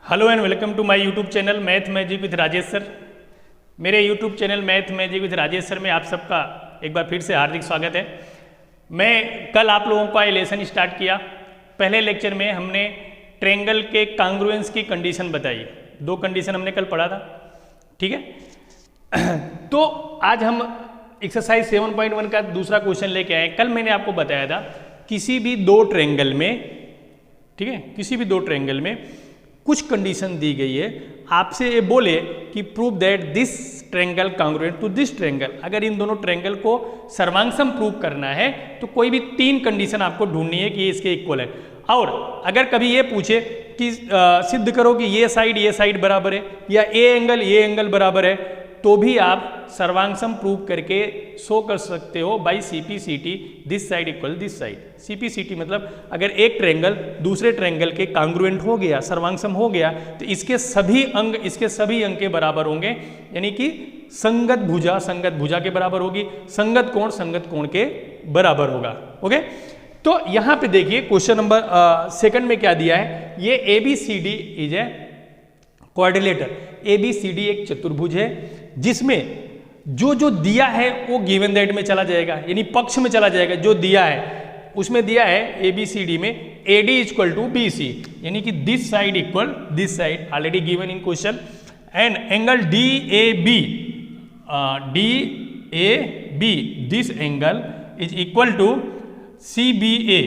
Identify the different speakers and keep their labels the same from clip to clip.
Speaker 1: Hello and welcome to my YouTube channel math magic with Rajesh sir. मेरे YouTube channel math magic with Rajesh sir में आप सबका एक बार फिर से हार्दिक स्वागत है। मैं कल आप लोगों का ये लेसन स्टार्ट किया। पहले लेक्चर में हमने ट्रायंगल के कांग्रुएंस की कंडीशन बताई। दो कंडीशन हमने कल पढ़ा था, ठीक है। तो आज हम एक्सरसाइज 7.1 का दूसरा क्वेश्चन लेके आए। कल मैंने आपको बताया था किसी भी दो ट्रायंगल में, ठीक है, किसी भी दो ट्रायंगल में कुछ कंडीशन दी गई है, आपसे ये बोले कि prove that this triangle congruent to this triangle. अगर इन दोनों ट्रायंगल को सर्वांगसम प्रूव करना है तो कोई भी तीन कंडीशन आपको ढूंढनी है कि ये इसके इक्वल है। और अगर कभी ये पूछे कि सिद्ध करो कि ये साइड बराबर है या ये एंगल बराबर है, तो भी आप सर्वांगसम प्रूव करके शो कर सकते हो by CPCT, this side equal this side. CPCT मतलब अगर एक ट्रायंगल दूसरे ट्रायंगल के कांग्रुएंट हो गया, सर्वांगसम हो गया, तो इसके सभी अंग के बराबर होंगे, यानी कि संगत भुजा के बराबर होगी, संगत कोण के बराबर होगा। ओके, तो यहां पे देखिए क्वेश्चन नंबर सेकंड में क्या दिया है। ये ABCD is a quadrilateral. ABCD एक चतुर्भुज है जिसमें जो दिया है वो गिवन दैट में चला जाएगा, यानी पक्ष में चला जाएगा। जो दिया है उसमें दिया है ABCD में AD इक्वल टू BC, यानी कि this side equal this side, already given in question. And angle DAB this angle is equal to CBA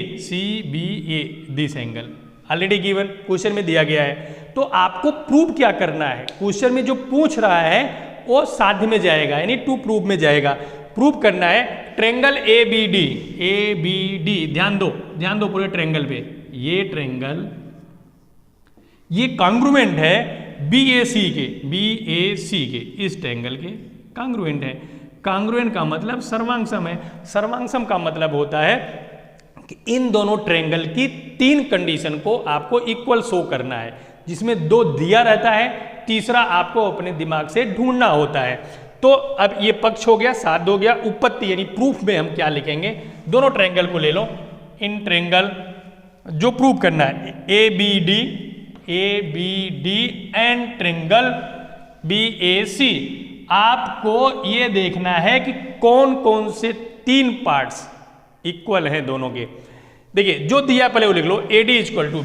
Speaker 1: this angle, already given question में दिया गया है। तो आपको प्रूव क्या करना है, क्वेश्चन में जो पूछ रहा है वो साध्य में जाएगा, यानी टू प्रूव में जाएगा। प्रूव करना है ट्रायंगल ABD। ध्यान दो पूरे ट्रायंगल पे। ये ट्रायंगल ये कांग्रुएंट है BAC के, इस ट्रायंगल के कांग्रुएंट है। कांग्रुएंट का मतलब सर्वांगसम है। सर्वांगसम का मतलब होता है कि इन दोनों ट्रायंगल की तीन कंडीशन को आपको इक्वल शो करना है, जिसमें दो दिया रहता है, तीसरा आपको अपने दिमाग से ढूंढना होता है। तो अब ये पक्ष हो गया, साध्य हो गया, उपपत्ति यानी प्रूफ में हम क्या लिखेंगे, दोनों ट्रायंगल को ले लो। इन ट्रायंगल जो प्रूव करना है ABD एंड ट्रायंगल BAC, आपको ये देखना है कि कौन कौन से तीन पार्ट्स इक्वल हैं दोनों के। देखिए जो दिया पहले वो लिख लो, AD इक्वल टू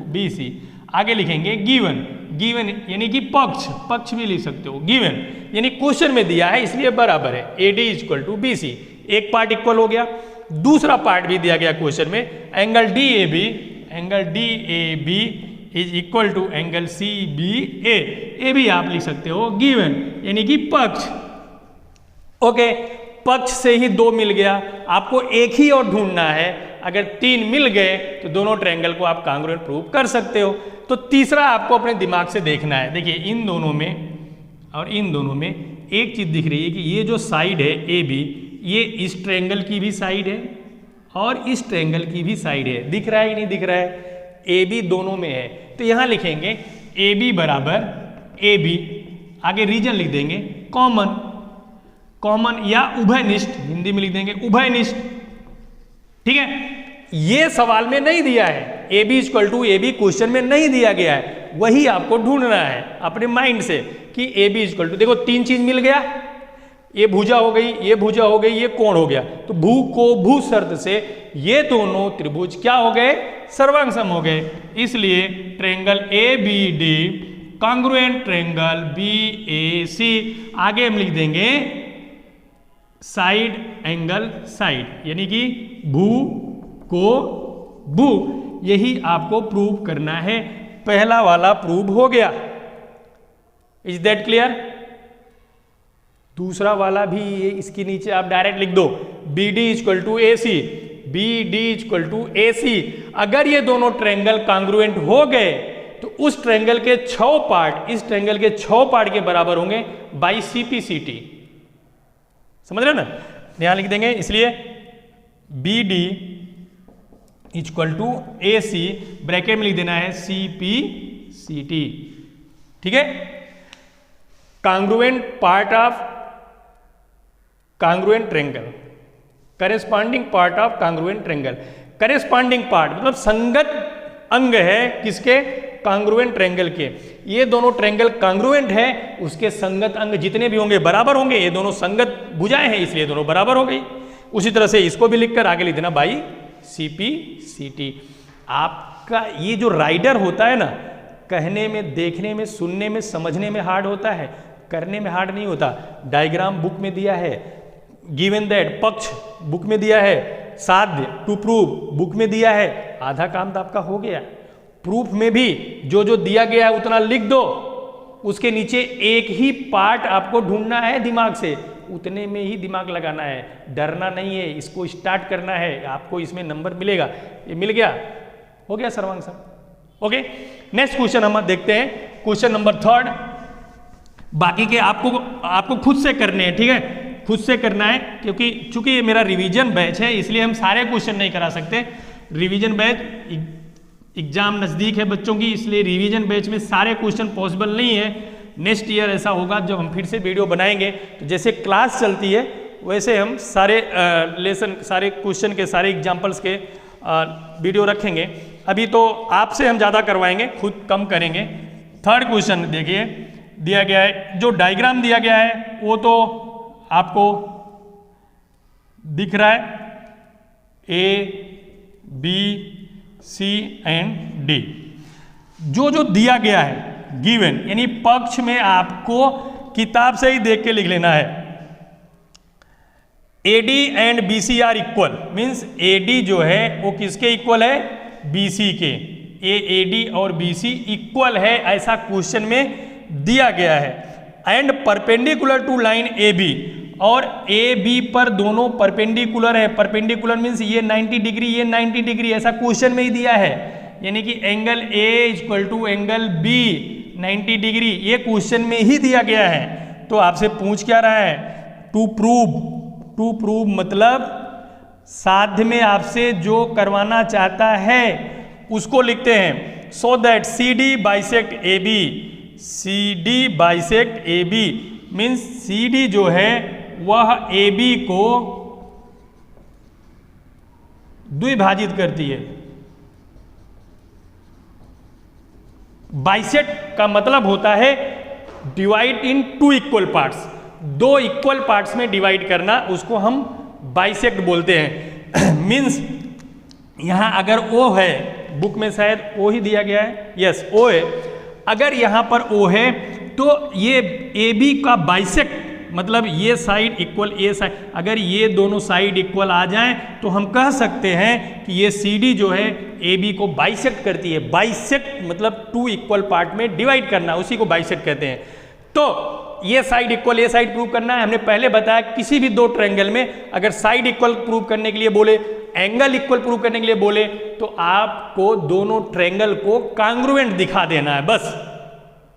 Speaker 1: BC। आगे लिखेंगे गिवन यानी कि पक्ष भी लिख सकते हो। गिवन यानी क्वेश्चन में दिया है इसलिए बराबर है, AD इक्वल टू BC। एक पार्ट इक्वल हो गया, दूसरा पार्ट भी दिया गया क्वेश्चन में, angle DAB is equal to angle CBA। ये भी आप लिख सकते हो गिवन यानी कि पक्ष। ओके, पक्ष से ही दो मिल गया, आपको एक ही और ढूंढना है। अगर तीन मिल गए तो दोनों ट्रायंगल को आप कांग्रुएंट प्रूव कर सकते हो। तो तीसरा आपको अपने दिमाग से देखना है। देखिए इन दोनों में और इन दोनों में एक चीज दिख रही है कि ये जो साइड है AB, ये इस ट्रायंगल की भी साइड है और इस ट्रायंगल की भी साइड है। दिख रहा है कि नहीं दिख रहा है, AB दोनों में है। तो यहां लिखेंगे AB बराबर AB, आगे रीजन लिख देंगे कॉमन या उभयनिष्ठ, हिंदी में लिख देंगे उभयनिष्ठ, ठीक है। ये सवाल में नहीं दिया है, AB equal to AB question में नहीं दिया गया है, वही आपको ढूंढना है अपने माइंड से कि AB इक्वल टू, देखो तीन चीज मिल गया, ये भुजा हो गई, ये भुजा हो गई, ये कोण हो गया। तो भू शर्त से ये दोनों त्रिभुज क्या हो गए, सर्वांगसम हो गए। इसलिए triangle ABD congruent triangle BAC। आगे हम लिख देंगे साइड एंगल साइड, यानी कि भू को भू, यही आपको प्रूव करना है। पहला वाला प्रूव हो गया, इज दैट क्लियर। दूसरा वाला भी ये इसके नीचे आप डायरेक्ट लिख दो, BD इक्वल टू AC। अगर ये दोनों ट्रायंगल कांग्रुएंट हो गए तो उस ट्रायंगल के 6 पार्ट इस ट्रायंगल के 6 पार्ट के बराबर होंगे बाई CPCT। समझ रहे हो ना, यहां लिख देंगे। इसलिए BD equal to AC, bracket में लिख देना है CPCT, ठीक है। Congruent part of congruent triangle, corresponding part of congruent triangle. Corresponding part मतलब संगत अंग है किसके, कांग्रुएंट ट्रायंगल के। ये दोनों ट्रायंगल कांग्रुएंट है, उसके संगत अंग जितने भी होंगे बराबर होंगे। ये दोनों संगत भुजाएं हैं इसलिए दोनों बराबर हो गई। उसी तरह से इसको भी लिखकर आगे लिख देना बाई CP CT। आपका ये जो राइडर होता है ना, कहने में, देखने में, सुनने में, समझने में हार्ड होता है, करने में हार्ड नहीं होता। डायग्राम बुक में दिया है, गिवन दैट पक्ष बुक में दिया है, साध्य टू प्रूव बुक में दिया है, आधा काम तो आपका हो गया। प्रूफ में भी जो जो दिया गया है उतना लिख दो, उसके नीचे एक ही पार्ट आपको ढूंढना है दिमाग से, उतने में ही दिमाग लगाना है, डरना नहीं है, इसको स्टार्ट करना है, आपको इसमें नंबर मिलेगा। ये मिल गया, हो गया सर्वांग सर। ओके, नेक्स्ट क्वेश्चन हम देखते हैं, क्वेश्चन नंबर 3। बाकी के आपको खुद से करने हैं, ठीक है, खुद से करना है, क्योंकि चूंकि ये मेरा रिवीजन बैच है इसलिए हम सारे क्वेश्चन नहीं करा सकते। रिवीजन बैच, एग्जाम नज़दीक है बच्चों की, इसलिए रिवीजन बैच में सारे क्वेश्चन पॉसिबल नहीं है। नेक्स्ट ईयर ऐसा होगा जब हम फिर से वीडियो बनाएंगे, तो जैसे क्लास चलती है वैसे हम सारे लेसन, सारे क्वेश्चन के, सारे एग्जाम्पल्स के वीडियो रखेंगे। अभी तो आपसे हम ज़्यादा करवाएंगे, खुद कम करेंगे। 3rd क्वेश्चन देखिए, दिया गया है, जो डायग्राम दिया गया है वो तो आपको दिख रहा है, ABCD। जो जो दिया गया है गिवन, यानी पक्ष में आपको किताब से ही देख के लिख लेना है। AD and BC are equal, means AD जो है वो किसके इक्वल है, BC के। AD और BC इक्वल है ऐसा क्वेश्चन में दिया गया है। And perpendicular to line AB, और AB पर दोनों परपेंडिकुलर है। परपेंडिकुलर मीन्स ये 90 डिग्री, ये 90 डिग्री, ऐसा क्वेश्चन में ही दिया है। यानी कि angle A equal to angle B 90 degree, ये क्वेश्चन में ही दिया गया है। तो आपसे पूछ क्या रहा है, टू प्रूव मतलब साध्य में आपसे जो करवाना चाहता है उसको लिखते हैं। So that CD bisect AB, CD bisect AB means CD जो है वह AB को द्विभाजित करती है। बाइसेक्ट का मतलब होता है divide in 2 equal parts, 2 equal parts में डिवाइड करना, उसको हम बाइसेक्ट बोलते हैं। मीन्स यहां अगर O है, बुक में शायद O ही दिया गया है, यस O है, अगर यहां पर O है तो ये AB का बाइसेक्ट मतलब ये साइड इक्वल ये साइड, अगर ये दोनों साइड इक्वल आ जाएं तो हम कह सकते हैं कि ये CD जो है AB को बाइसेक्ट करती है। बाइसेक्ट मतलब 2 इक्वल पार्ट में डिवाइड करना, उसी को बाइसेक्ट कहते हैं। तो ये साइड इक्वल ये साइड प्रूव करना है। हमने पहले बताया किसी भी 2 ट्रायंगल में अगर साइड इक्वल प्रूव करने के लिए बोले, एंगल इक्वल प्रूव करने के लिए बोले, तो आपको दोनों ट्रायंगल को कांग्रुएंट दिखा देना है, बस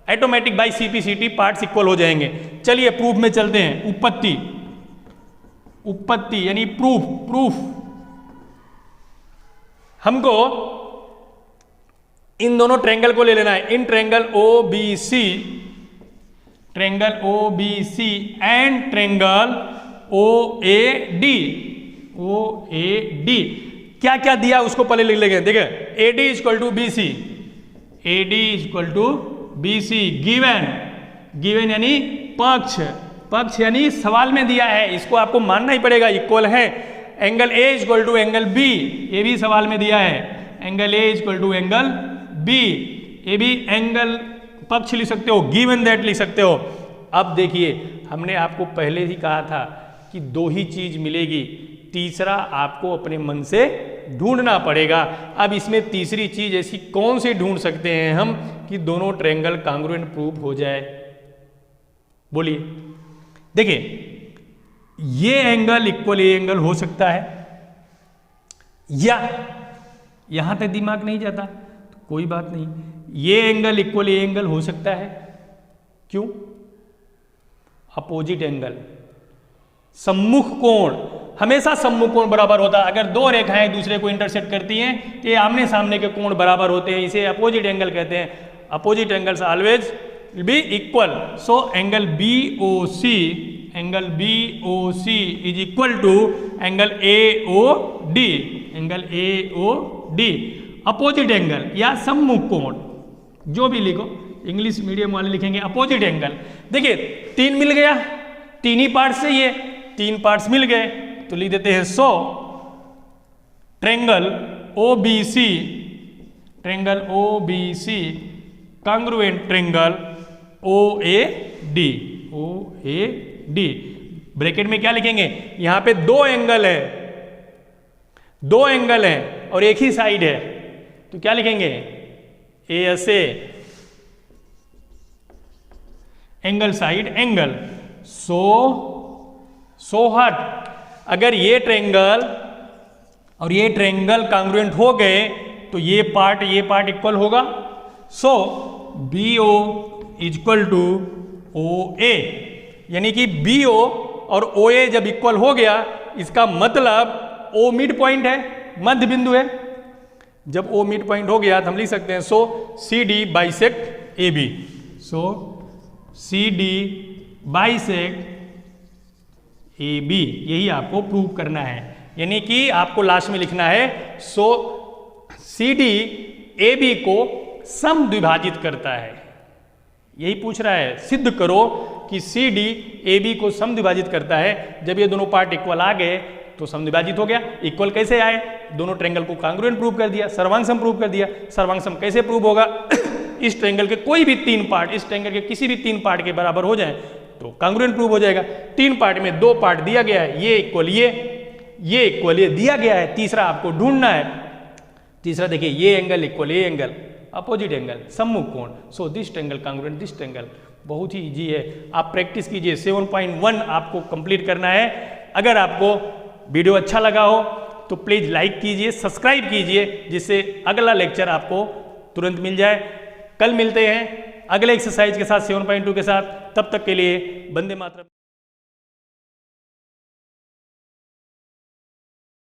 Speaker 1: automatic by CP CT parts equal हो जाएंगे। चलिए प्रूफ में चलते हैं। उत्पत्ति यानी प्रूफ हमको इन दोनों ट्रायंगल को ले लेना है। In triangle OBC and triangle OAD क्या क्या दिया उसको पहले लिख लेंगे। देखिए AD equal to BC given यानी पक्ष यानी सवाल में दिया है, इसको आपको मानना ही पड़ेगा, इक्वल है। Angle A equal to angle B, ये भी सवाल में दिया है, angle A equal to angle B, ये भी एंगल पक्ष लिख सकते हो, गिवन दैट लिख सकते हो। अब देखिए हमने आपको पहले ही कहा था कि 2 ही चीज मिलेगी, तीसरा आपको अपने मन से ढूंढना पड़ेगा। अब इसमें तीसरी चीज ऐसी कौन सी ढूंढ सकते हैं हम कि दोनों ट्रायंगल कांग्रुएंट प्रूव हो जाए, बोलिए। देखिए ये एंगल इक्वल ये एंगल हो सकता है, या यहां तक दिमाग नहीं जाता तो कोई बात नहीं, ये एंगल इक्वल ये एंगल हो सकता है। क्यों? अपोजिट एंगल, सम्मुख कोण, हमेशा सम्मुख कोण बराबर होता है। अगर 2 रेखाएं एक दूसरे को इंटरसेक्ट करती हैं तो ये आमने सामने के कोण बराबर होते हैं, इसे अपोजिट एंगल कहते हैं। Opposite angles always be equal. So angle BOC is equal to angle AOD। Opposite angle या सम्मुख कोण, जो भी लिखो, इंग्लिश मीडियम वाले लिखेंगे अपोजिट एंगल। देखिए 3 मिल गया, 3 ही पार्ट से ये 3 पार्ट्स मिल गए, तो लिख देते हैं so triangle OBC, triangle OBC congruent triangle OAD, OAD। Bracket में क्या लिखेंगे, यहां पे 2 एंगल है, 2 एंगल है और एक ही साइड है, तो क्या लिखेंगे ASA एंगल साइड एंगल। सो हट, अगर ये ट्रेंगल और ये ट्रेंगल कांग्रुएंट हो गए तो ये पार्ट इक्वल होगा। सो BO इक्वल टू OA, यानी कि BO और OA जब इक्वल हो गया, इसका मतलब O मिड पॉइंट है, मध्य बिंदु है। जब O मिड पॉइंट हो गया तो हम लिख सकते हैं सो CD बाइसेक्ट AB, सो CD बाइसेक्ट AB, यही आपको प्रूव करना है। यानी कि आपको लास्ट में लिखना है सो CD AB को समद्विभाजित करता है, यही पूछ रहा है, सिद्ध करो कि CD AB को समद्विभाजित करता है। जब ये दोनों पार्ट इक्वल आ गए तो समद्विभाजित हो गया। इक्वल कैसे आए, दोनों ट्रायंगल को कांग्रुएंट प्रूव कर दिया, सर्वांगसम प्रूव कर दिया। सर्वांगसम कैसे प्रूव होगा इस ट्रायंगल के कोई भी 3 पार्ट इस ट्रायंगल के किसी भी 3 पार्ट के बराबर हो जाए तो कांग्रुएंट प्रूव हो जाएगा। 3 पार्ट में 2 पार्ट दिया गया है, ये इक्वल ये इक्वल ये दिया गया है, तीसरा आपको ढूंढना है। तीसरा देखिए ये एंगल इक्वल ये एंगल, अपोजिट एंगल, सम्मुख कोण, so this triangle congruent this triangle. बहुत ही इजी है, आप प्रैक्टिस कीजिए। 7.1 आपको कंप्लीट करना है। अगर आपको वीडियो अच्छा लगा हो तो प्लीज़ लाइक कीजिए, सब्सक्राइब कीजिए, जिससे अगला लेक्चर आपको तुरंत मिल जाए। कल मिलते हैं अगले एक्सरसाइज के साथ 7.2 के साथ। तब तक के लिए वंदे मातरम।